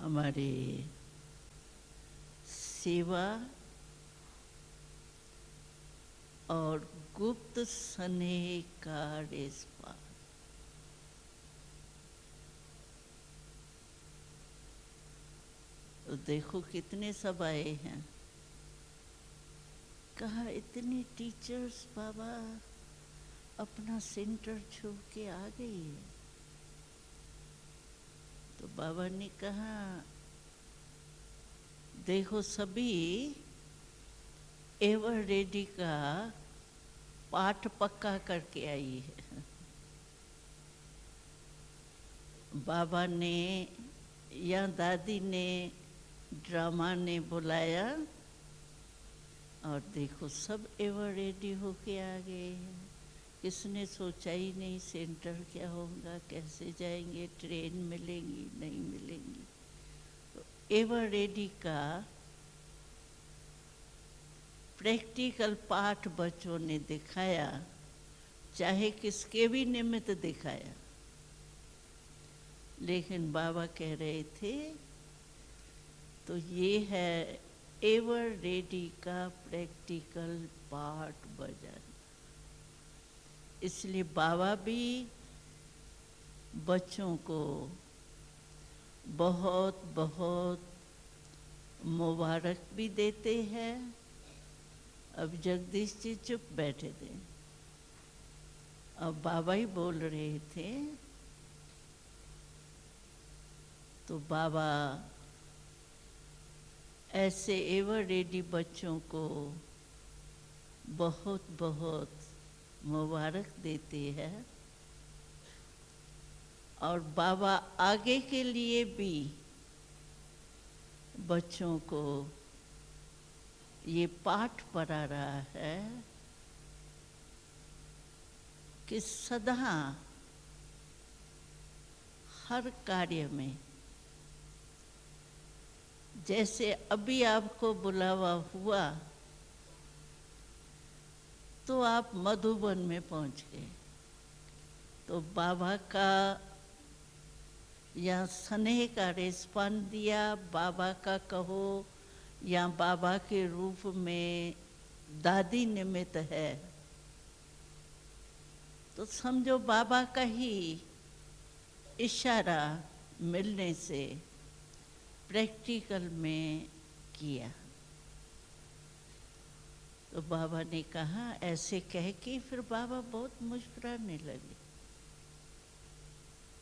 हमारे सेवा और गुप्त स्नेह का रेशमा। तो देखो कितने सब आए हैं। कहा इतने टीचर्स बाबा अपना सेंटर छोड़ के आ गई है। तो बाबा ने कहा देखो सभी एवर रेडी का पाठ पक्का करके आई है। बाबा ने या दादी ने ड्रामा ने बुलाया और देखो सब एवर रेडी होके आ गए हैं। किसने सोचा ही नहीं सेंटर क्या होगा, कैसे जाएंगे, ट्रेन मिलेंगी नहीं मिलेंगी। तो एवर रेडी का प्रैक्टिकल पाठ बच्चों ने दिखाया, चाहे किसके भी निमित्त दिखाया। लेकिन बाबा कह रहे थे तो ये है एवर रेडी का प्रैक्टिकल पाठ बजाना। इसलिए बाबा भी बच्चों को बहुत बहुत मुबारक भी देते हैं। अब जगदीश जी चुप बैठे थे, अब बाबा ही बोल रहे थे। तो बाबा ऐसे एवर रेडी बच्चों को बहुत बहुत मुबारक देते हैं। और बाबा आगे के लिए भी बच्चों को ये पाठ पढ़ा रहा है कि सदा हर कार्य में, जैसे अभी आपको बुलावा हुआ तो आप मधुबन में पहुंच गए, तो बाबा का या स्नेह का रिस्पॉन्स दिया, बाबा का कहो या बाबा के रूप में दादी निमित्त है, तो समझो बाबा का ही इशारा मिलने से प्रैक्टिकल में किया। तो बाबा ने कहा, ऐसे कह के फिर बाबा बहुत मुस्कुराने लगे।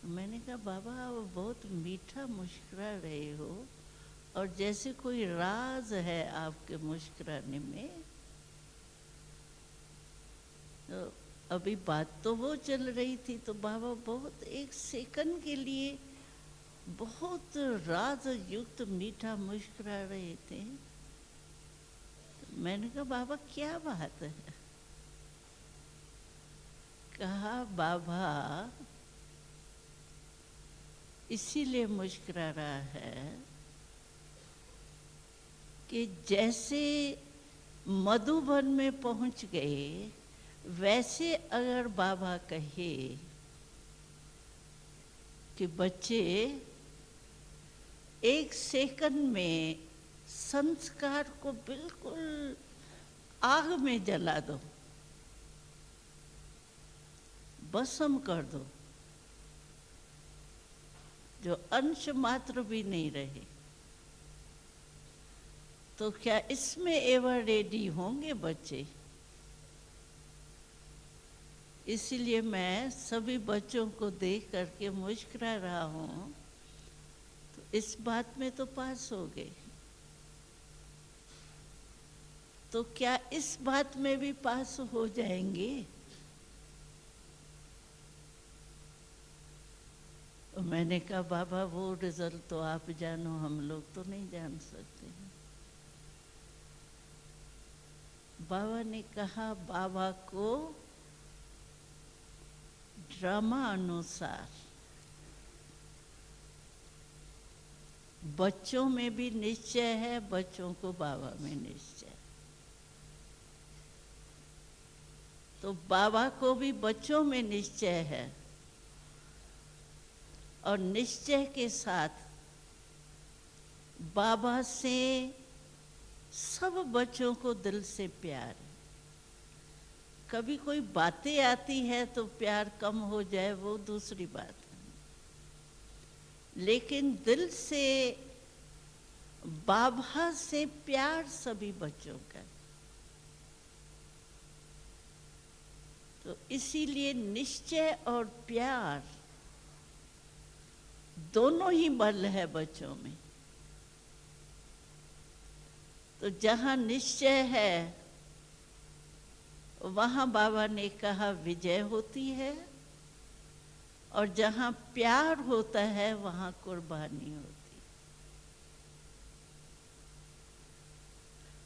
मैंने कहा बाबा आप बहुत मीठा मुस्कुरा रहे हो और जैसे कोई राज है आपके मुस्कुराने में। तो अभी बात तो वो चल रही थी, तो बाबा बहुत एक सेकंड के लिए बहुत राज युक्त मीठा मुस्कुरा रहे थे। मैंने कहा बाबा क्या बात है? कहा बाबा इसीलिए मुस्कुरा रहा है कि जैसे मधुबन में पहुंच गए, वैसे अगर बाबा कहे कि बच्चे एक सेकंड में संस्कार को बिल्कुल आग में जला दो, भस्म कर दो, जो अंश मात्र भी नहीं रहे, तो क्या इसमें एवर रेडी होंगे बच्चे? इसीलिए मैं सभी बच्चों को देख करके मुस्कुरा रहा हूँ। तो इस बात में तो पास हो गए, तो क्या इस बात में भी पास हो जाएंगे? तो मैंने कहा बाबा वो रिजल्ट तो आप जानो, हम लोग तो नहीं जान सकते हैं। बाबा ने कहा बाबा को ड्रामा अनुसार बच्चों में भी निश्चय है, बच्चों को बाबा में निश्चय। तो बाबा को भी बच्चों में निश्चय है और निश्चय के साथ बाबा से सब बच्चों को दिल से प्यार है। कभी कोई बातें आती है तो प्यार कम हो जाए, वो दूसरी बात है, लेकिन दिल से बाबा से प्यार सभी बच्चों का। तो इसीलिए निश्चय और प्यार दोनों ही बल है बच्चों में। तो जहाँ निश्चय है वहाँ बाबा ने कहा विजय होती है, और जहाँ प्यार होता है वहाँ कुर्बानी होती है।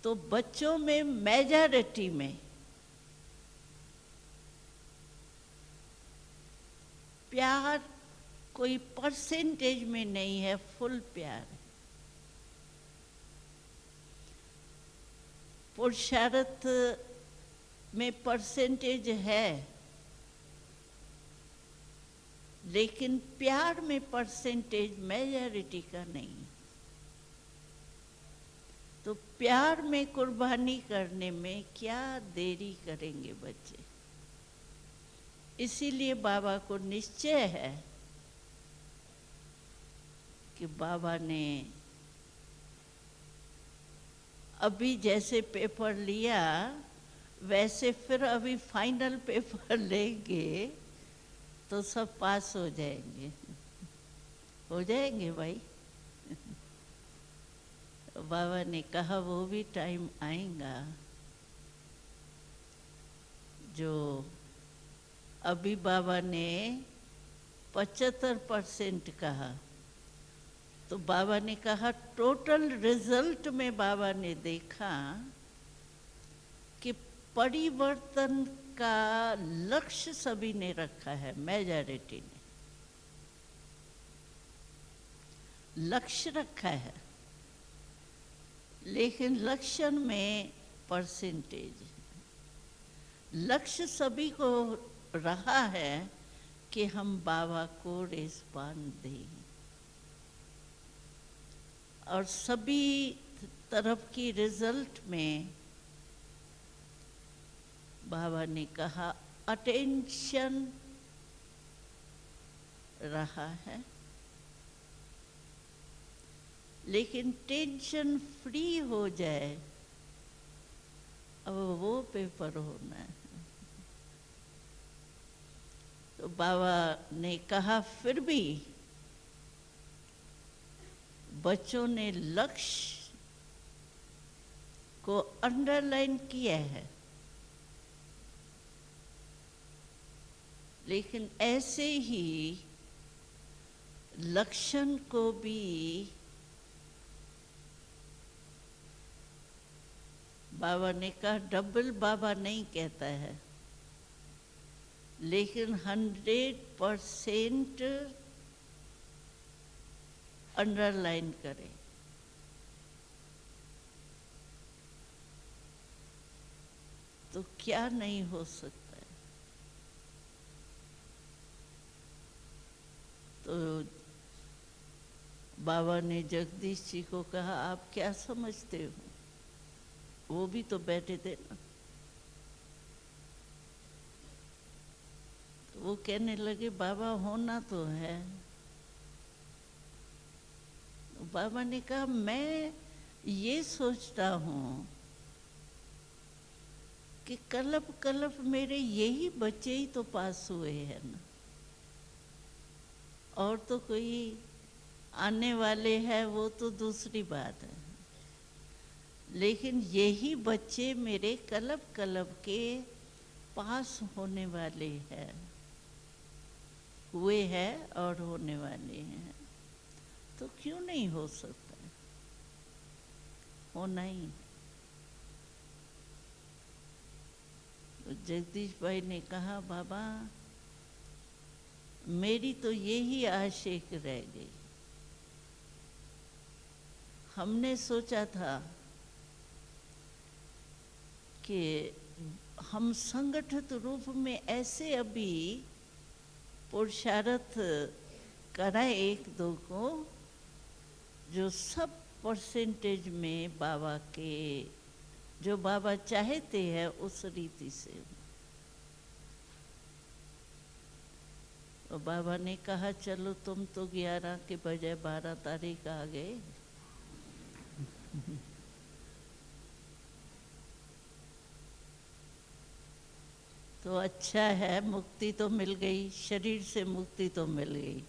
तो बच्चों में मेजॉरिटी में प्यार कोई परसेंटेज में नहीं है, फुल प्यार है। पुरुषार्थ में परसेंटेज है, लेकिन प्यार में परसेंटेज मेजॉरिटी का नहीं। तो प्यार में कुर्बानी करने में क्या देरी करेंगे बच्चे। इसीलिए बाबा को निश्चय है कि बाबा ने अभी जैसे पेपर लिया वैसे फिर अभी फाइनल पेपर लेंगे तो सब पास हो जाएंगे। हो जाएंगे भाई। बाबा ने कहा वो भी टाइम आएगा। जो अभी बाबा ने 75% कहा, तो बाबा ने कहा टोटल रिजल्ट में बाबा ने देखा कि परिवर्तन का लक्ष्य सभी ने रखा है, मेजॉरिटी ने लक्ष्य रखा है, लेकिन लक्ष्य में परसेंटेज, लक्ष्य सभी को रहा है कि हम बाबा को रिस्पॉन्ड दें, और सभी तरफ की रिजल्ट में बाबा ने कहा अटेंशन रहा है, लेकिन टेंशन फ्री हो जाए, अब वो पेपर होना है। तो बाबा ने कहा फिर भी बच्चों ने लक्ष्य को अंडरलाइन किया है, लेकिन ऐसे ही लक्षण को भी बाबा ने कहा डबल बाबा नहीं कहता है, लेकिन 100% अंडरलाइन करें। तो क्या नहीं हो सकता है। तो बाबा ने जगदीश जी को कहा आप क्या समझते हो, वो भी तो बैठे थे ना। तो वो कहने लगे बाबा होना तो है। बाबा ने कहा मैं ये सोचता हूँ कि कलप कलप मेरे यही बच्चे ही तो पास हुए हैं ना, और तो कोई आने वाले हैं वो तो दूसरी बात है, लेकिन यही बच्चे मेरे कलप कलप के पास होने वाले हैं, हुए हैं और होने वाले हैं। तो क्यों नहीं हो सकता है, होना ही। तो जगदीश भाई ने कहा बाबा मेरी तो यही आशिक रह गई। हमने सोचा था कि हम संगठित रूप में ऐसे अभी पुरुषार्थ कराए एक दो को जो सब परसेंटेज में बाबा के जो बाबा चाहते हैं उस रीति से। और बाबा ने कहा चलो तुम तो 11 के बजाय 12 तारीख आ गए। तो अच्छा है, मुक्ति तो मिल गई, शरीर से मुक्ति तो मिल गई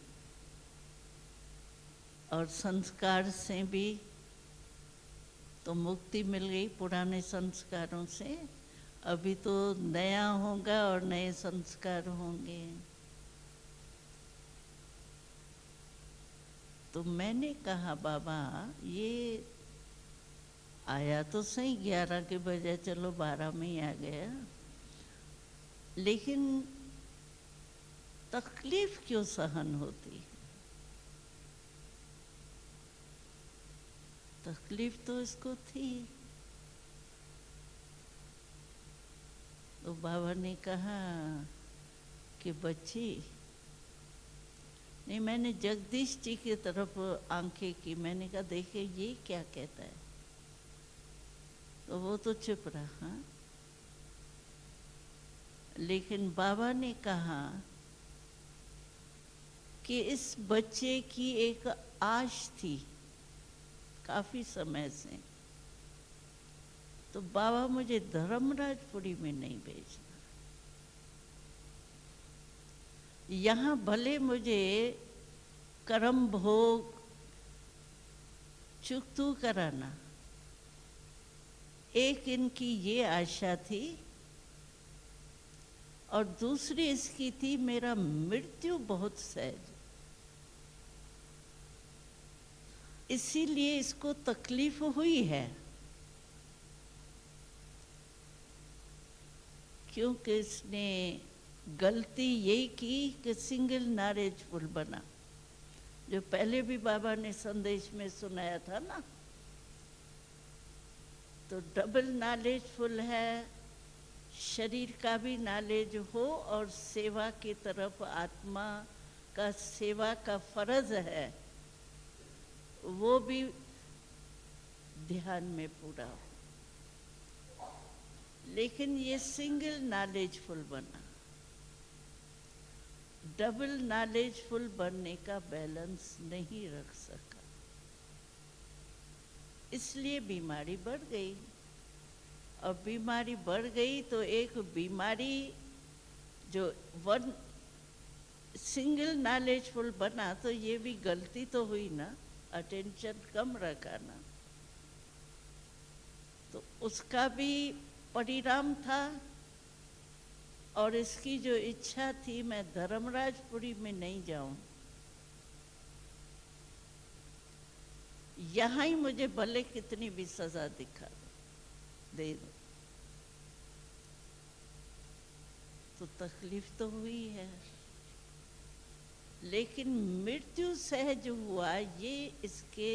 और संस्कार से भी तो मुक्ति मिल गई, पुराने संस्कारों से। अभी तो नया होगा और नए संस्कार होंगे। तो मैंने कहा बाबा ये आया तो सही 11 के बजाय, चलो 12 में ही आ गया, लेकिन तकलीफ क्यों सहन होती? तकलीफ तो इसको थी। तो बाबा ने कहा कि बच्ची, नहीं, मैंने जगदीश जी की तरफ आंखें की, मैंने कहा देखे ये क्या कहता है। तो वो तो चुप रहा। लेकिन बाबा ने कहा कि इस बच्चे की एक आश थी काफी समय से, तो बाबा मुझे धर्मराजपुरी में नहीं भेजना, यहाँ भले मुझे कर्म भोग चुकतू कराना। एक इनकी ये आशा थी और दूसरी इसकी थी मेरा मृत्यु बहुत सहज, इसीलिए इसको तकलीफ हुई है, क्योंकि इसने गलती यही की कि सिंगल नॉलेजफुल बना, जो पहले भी बाबा ने संदेश में सुनाया था ना। तो डबल नॉलेजफुल है, शरीर का भी नॉलेज हो और सेवा की तरफ आत्मा का सेवा का फर्ज है वो भी ध्यान में पूरा हो। लेकिन ये सिंगल नॉलेजफुल बना, डबल नॉलेजफुल बनने का बैलेंस नहीं रख सका, इसलिए बीमारी बढ़ गई। और बीमारी बढ़ गई तो एक बीमारी जो वन सिंगल नॉलेजफुल बना, तो ये भी गलती तो हुई ना, अटेंशन कम रखा ना, तो उसका भी परिणाम था। और इसकी जो इच्छा थी मैं धर्मराजपुरी में नहीं जाऊं, यहाँ ही मुझे भले कितनी भी सजा दिखा दे दो, तो तकलीफ तो हुई है। लेकिन मृत्यु सहज हुआ, ये इसके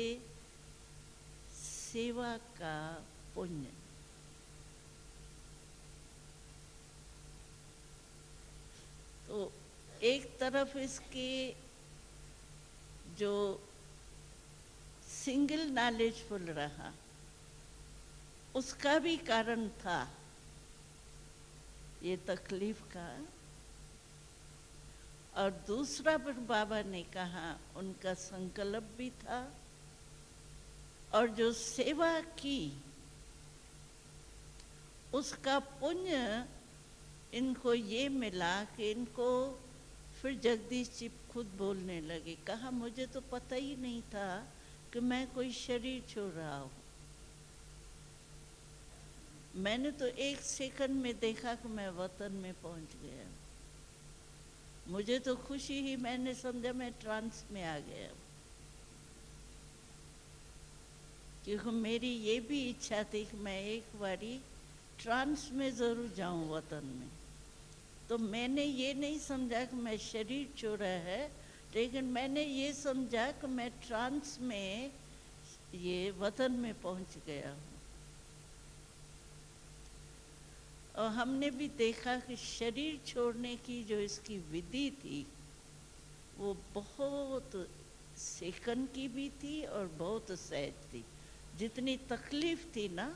सेवा का पुण्य। तो एक तरफ इसके जो सिंगल नॉलेजफुल रहा उसका भी कारण था ये तकलीफ का, और दूसरा पर बाबा ने कहा उनका संकल्प भी था, और जो सेवा की उसका पुण्य इनको ये मिला कि इनको फिर जगदीश जी खुद बोलने लगे, कहा मुझे तो पता ही नहीं था कि मैं कोई शरीर छोड़ रहा हूँ, मैंने तो एक सेकंड में देखा कि मैं वतन में पहुंच गया, मुझे तो खुशी ही, मैंने समझा मैं ट्रांस में आ गया, क्योंकि मेरी ये भी इच्छा थी कि मैं एक बारी ट्रांस में ज़रूर जाऊं वतन में। तो मैंने ये नहीं समझा कि मैं शरीर छोड़ा है, लेकिन मैंने ये समझा कि मैं ट्रांस में ये वतन में पहुंच गया हूँ। और हमने भी देखा कि शरीर छोड़ने की जो इसकी विधि थी वो बहुत सेकंड की भी थी और बहुत सहज थी। जितनी तकलीफ थी ना,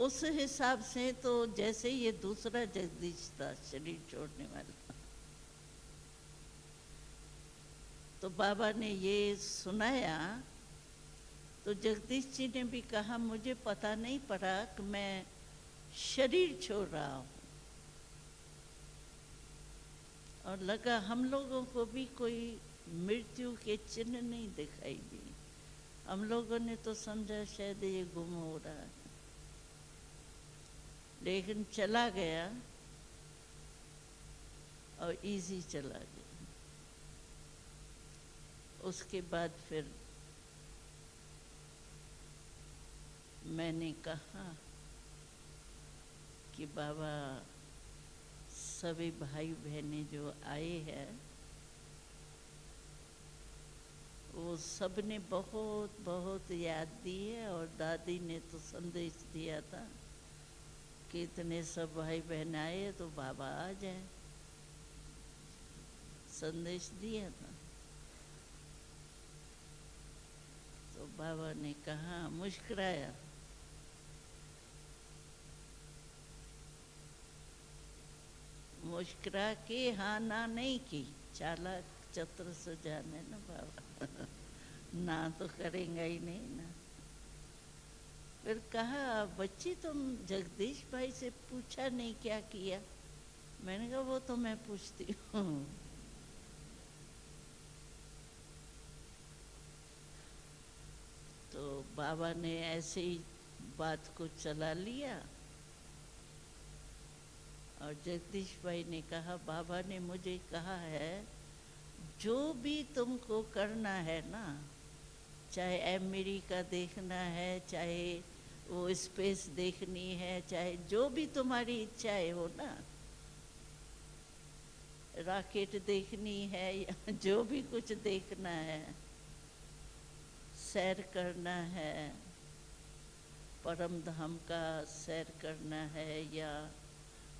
उस हिसाब से तो जैसे ये दूसरा जगदीश था शरीर छोड़ने वाला। तो बाबा ने ये सुनाया तो जगदीश जी ने भी कहा मुझे पता नहीं पड़ा कि मैं शरीर छोड़ रहा हूँ। और लगा हम लोगों को भी कोई मृत्यु के चिन्ह नहीं दिखाई दी। हम लोगों ने तो समझा शायद ये गुम हो रहा है, लेकिन चला गया और इजी चला गया। उसके बाद फिर मैंने कहा कि बाबा सभी भाई बहनें जो आए हैं वो सब ने बहुत बहुत याद दी है। और दादी ने तो संदेश दिया था कि इतने सब भाई बहन आए तो बाबा आ जाए, संदेश दिया था। तो बाबा ने कहा, मुस्कुराया, मुस्कुरा के हाँ ना नहीं की। चालाक चतुर से जाने ना बाबा ना तो करेंगे ही नहीं ना। फिर कहा, बच्ची तुम जगदीश भाई से पूछा नहीं क्या किया? मैंने कहा वो तो मैं पूछती हूँ। तो बाबा ने ऐसे ही बात को चला लिया और जगदीश भाई ने कहा, बाबा ने मुझे कहा है जो भी तुमको करना है ना, चाहे अमेरिका देखना है, चाहे वो स्पेस देखनी है, चाहे जो भी तुम्हारी इच्छाएं हो ना, रॉकेट देखनी है या जो भी कुछ देखना है, सैर करना है, परम धाम का सैर करना है या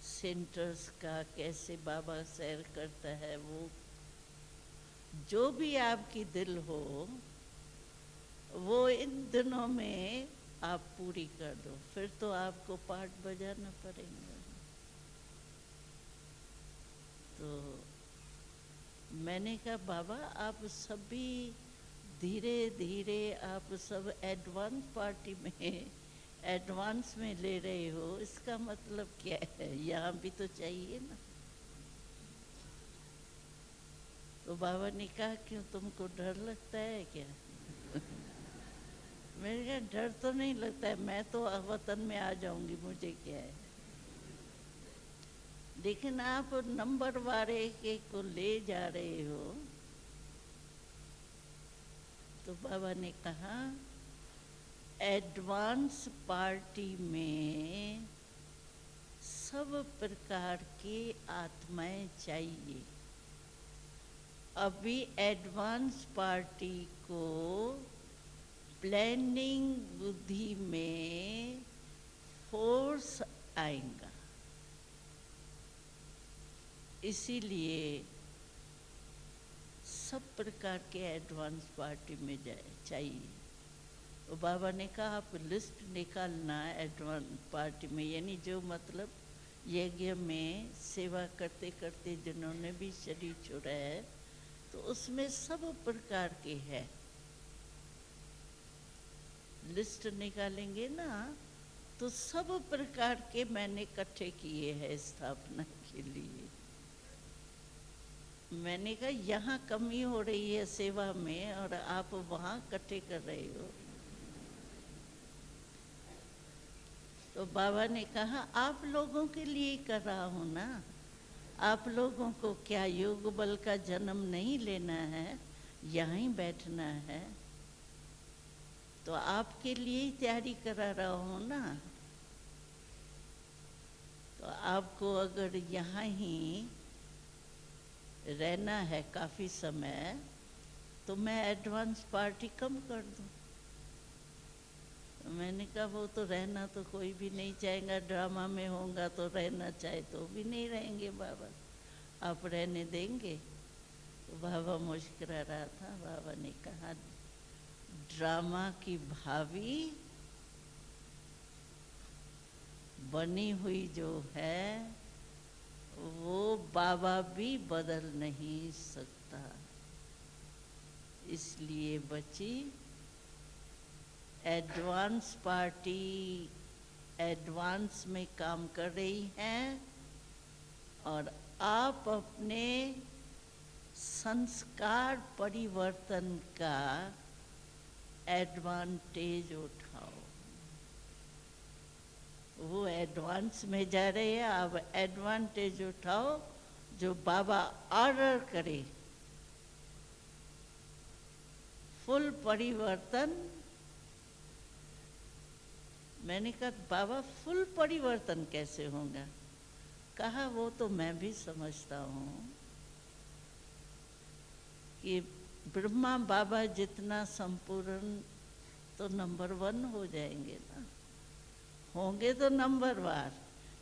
सेंटर्स का कैसे बाबा सैर करता है, वो जो भी आपकी दिल हो वो इन दिनों में आप पूरी कर दो। फिर तो आपको पाठ बजाना पड़ेगा। तो मैंने कहा, बाबा आप सभी धीरे धीरे आप सब एडवांस पार्टी में एडवांस में ले रहे हो, इसका मतलब क्या है? यहाँ भी तो चाहिए ना। तो बाबा ने कहा, क्यों तुमको डर लगता है क्या? मैंने कहा, डर तो नहीं लगता है, मैं तो वतन में आ जाऊंगी, मुझे क्या है। लेकिन आप नंबर वार एक को ले जा रहे हो। तो बाबा ने कहा, एडवांस पार्टी में सब प्रकार की आत्माएं चाहिए। अभी एडवांस पार्टी को प्लानिंग बुद्धि में फोर्स आएगा, इसीलिए सब प्रकार के एडवांस पार्टी में जाए चाहिए। तो बाबा ने कहा, आप लिस्ट निकालना एडवांस पार्टी में, यानी जो मतलब यज्ञ में सेवा करते करते जिन्होंने भी शरीर छोड़ा है, तो उसमें सब प्रकार के हैं। लिस्ट निकालेंगे ना तो सब प्रकार के मैंने इकट्ठे किए हैं स्थापना के लिए। मैंने कहा, यहाँ कमी हो रही है सेवा में और आप वहाँ इकट्ठे कर रहे हो। तो बाबा ने कहा, आप लोगों के लिए कर रहा हूँ ना, आप लोगों को क्या योग बल का जन्म नहीं लेना है, यहाँ ही बैठना है, तो आपके लिए ही तैयारी करा रहा हूँ ना। तो आपको अगर यहाँ ही रहना है काफ़ी समय, तो मैं एडवांस पार्टी कम कर दूँ। तो मैंने कहा, वो तो रहना तो कोई भी नहीं चाहेगा, ड्रामा में होगा तो रहना चाहे तो भी नहीं रहेंगे बाबा, आप रहने देंगे? तो बाबा मुस्कुरा रहा था। बाबा ने कहा, ड्रामा की भावी बनी हुई जो है वो बाबा भी बदल नहीं सकता। इसलिए बच्ची, एडवांस पार्टी एडवांस में काम कर रही हैं और आप अपने संस्कार परिवर्तन का एडवांटेज उठाओ। वो एडवांस में जा रहे हैं, आप एडवांटेज उठाओ जो बाबा ऑर्डर करे। फुल परिवर्तन। मैंने कहा, बाबा फुल परिवर्तन कैसे होगा? कहा, वो तो मैं भी समझता हूँ कि ब्रह्मा बाबा जितना संपूर्ण तो नंबर 1 हो जाएंगे ना, होंगे तो नंबर वार,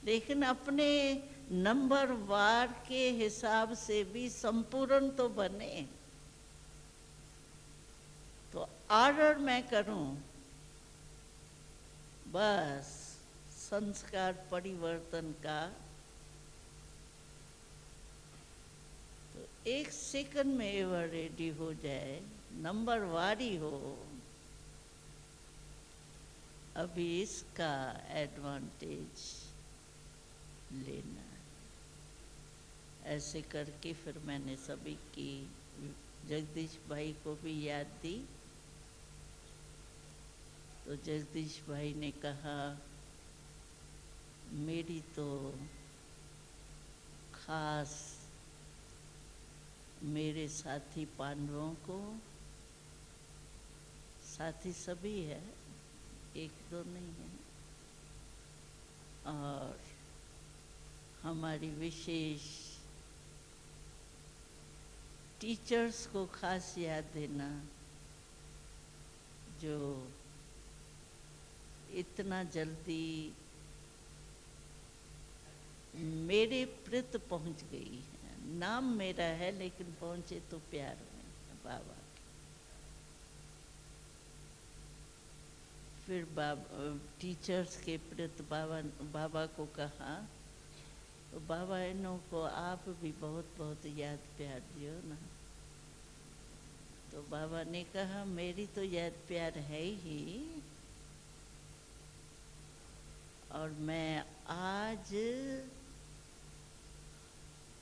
लेकिन अपने नंबर वार के हिसाब से भी संपूर्ण तो बने। तो ऑर्डर मैं करूं, बस संस्कार परिवर्तन का, तो 1 सेकंड में वह रेडी हो जाए, नंबर वारी हो। अभी इसका एडवांटेज लेना है। ऐसे करके फिर मैंने सभी की, जगदीश भाई को भी याद दी। तो जगदीश भाई ने कहा, मेरी तो खास मेरे साथी पांडवों को, साथी सभी है, 1-2 नहीं है, और हमारी विशेष टीचर्स को खास याद देना, जो इतना जल्दी मेरे प्रति पहुंच गई है। नाम मेरा है लेकिन पहुंचे तो प्यार में बाबा। फिर टीचर्स के प्रति बाबा को कहा, तो बाबा इन्हों को आप भी बहुत बहुत याद प्यार दियो ना। तो बाबा ने कहा, मेरी तो याद प्यार है ही, और मैं आज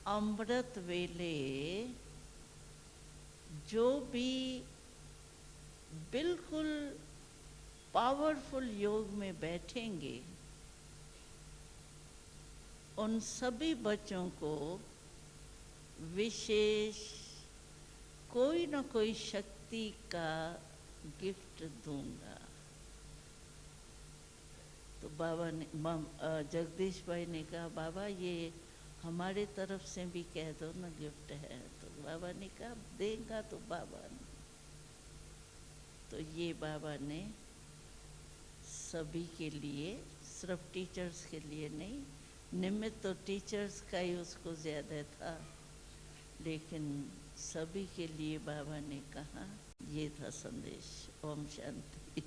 अमृत वेले जो भी बिल्कुल पावरफुल योग में बैठेंगे, उन सभी बच्चों को विशेष कोई न कोई शक्ति का गिफ्ट दूंगा। तो बाबा ने, जगदीश भाई ने कहा, बाबा ये हमारे तरफ से भी कह दो ना, गिफ्ट है। तो बाबा ने कहा, देगा तो बाबा ने। तो ये बाबा ने सभी के लिए, सिर्फ टीचर्स के लिए नहीं, निमित्त तो टीचर्स का ही उसको ज़्यादा था, लेकिन सभी के लिए बाबा ने कहा। ये था संदेश। ओम शांति।